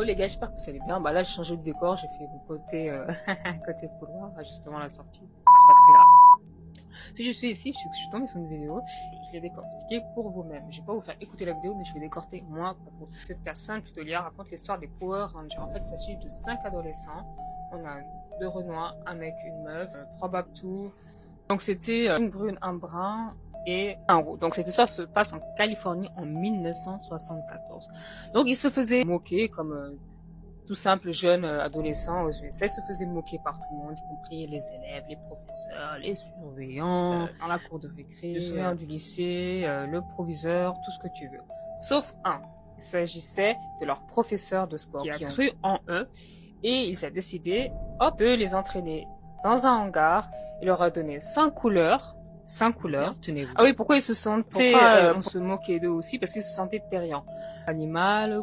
Hello les gars, j'espère que vous allez bien. Bah là j'ai changé de décor, j'ai fait mon côté côté couloir, justement la sortie. C'est pas très grave. Si je suis ici, c'est que je suis tombée sur une vidéo, je vais décortiquer pour vous-même. Je vais pas vous faire écouter la vidéo, mais je vais décortiquer moi pour vous. Cette personne, Tutolia, raconte l'histoire des Power Rangers. En fait, il s'agit de 5 adolescents. On a 2 Renois, un mec, une meuf, 3 Babtou. Donc c'était une brune, un brun et un roux. Donc cette histoire se passe en Californie en 1974. Donc il se faisait moquer comme tout simple jeune adolescent aux USA. Il se faisait moquer par tout le monde, y compris les élèves, les professeurs, les surveillants, dans la cour de récré, le surveillant du lycée, le proviseur, tout ce que tu veux. Sauf un. Il s'agissait de leur professeur de sport qui a cru en eux et il s'est décidé, hop, de les entraîner dans un hangar. Il leur a donné 5 couleurs. 5 couleurs, tenez-vous. Ah oui, pourquoi ils se sentaient, on se moquait d'eux aussi, parce qu'ils se sentaient terriens. Animal,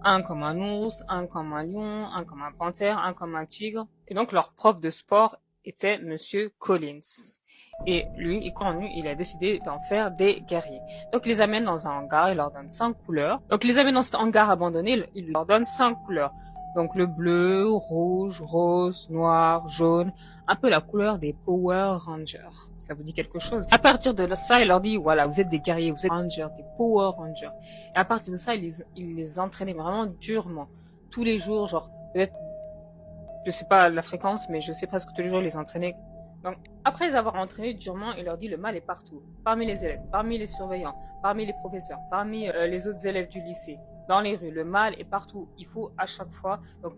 un comme un ours, un comme un lion, un comme un panthère, un comme un tigre. Et donc leur prof de sport était Monsieur Collins. Et lui, il a décidé d'en faire des guerriers. Donc il les amène dans un hangar, il leur donne 5 couleurs. Donc il les amène dans cet hangar abandonné, il leur donne 5 couleurs. Donc le bleu, rouge, rose, noir, jaune, un peu la couleur des Power Rangers. Ça vous dit quelque chose? À partir de ça, il leur dit, voilà, vous êtes des guerriers, vous êtes Rangers, des Power Rangers. Et à partir de ça, il les entraînait vraiment durement. Tous les jours, genre, peut-être, je sais pas la fréquence, mais je sais presque tous les jours, il les entraînait. Donc, après les avoir entraînés durement, il leur dit, le mal est partout. Parmi les élèves, parmi les surveillants, parmi les professeurs, parmi les autres élèves du lycée, dans les rues. Le mal est partout. Il faut à chaque fois, donc,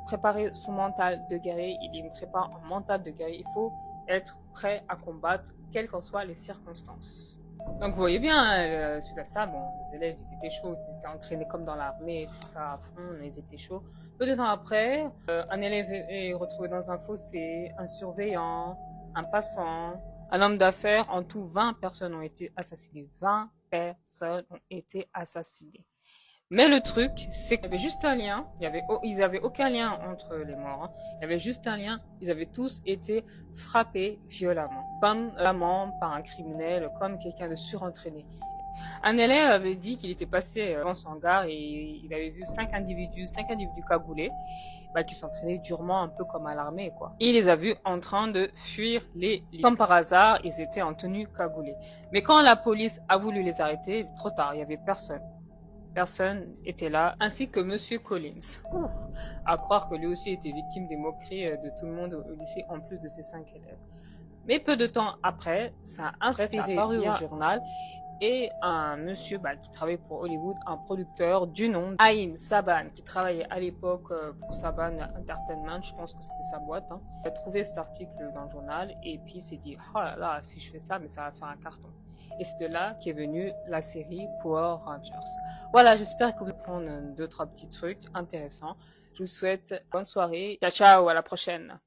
préparer son mental de guerrier. Il me prépare un mental de guerrier. Il faut être prêt à combattre, quelles qu'en soient les circonstances. Donc vous voyez bien, suite à ça, bon, les élèves, ils étaient chauds, ils étaient entraînés comme dans l'armée, tout ça à fond, mais ils étaient chauds. Peu de temps après, un élève est retrouvé dans un fossé, un surveillant, un passant, un homme d'affaires. En tout, 20 personnes ont été assassinées. 20 personnes ont été assassinées. Mais le truc, c'est qu'il y avait juste un lien. Ils avaient aucun lien entre les morts. Hein. Il y avait juste un lien. Ils avaient tous été frappés violemment, comme l'amant par un criminel, comme quelqu'un de surentraîné. Un élève avait dit qu'il était passé devant son hangar et il avait vu 5 individus cagoulés, qui s'entraînaient durement, un peu comme à l'armée, quoi. Et il les a vus en train de fuir les lits. Comme par hasard, ils étaient en tenue cagoulée. Mais quand la police a voulu les arrêter, trop tard, il y avait personne. Personne était là, ainsi que Monsieur Collins. Ouf, à croire que lui aussi était victime des moqueries de tout le monde au lycée, en plus de ses 5 élèves. Mais peu de temps après, ça a inspiré au journal et un monsieur qui travaillait pour Hollywood, un producteur du nom Haïm Saban, qui travaillait à l'époque pour Saban Entertainment, je pense que c'était sa boîte. Hein. Il a trouvé cet article dans le journal et puis il s'est dit, oh là là, si je fais ça, mais ça va faire un carton. Et c'est de là qu'est venue la série Power Rangers. Voilà, j'espère que vous allez prendre 2-3 petits trucs intéressants. Je vous souhaite bonne soirée. Ciao, ciao, à la prochaine.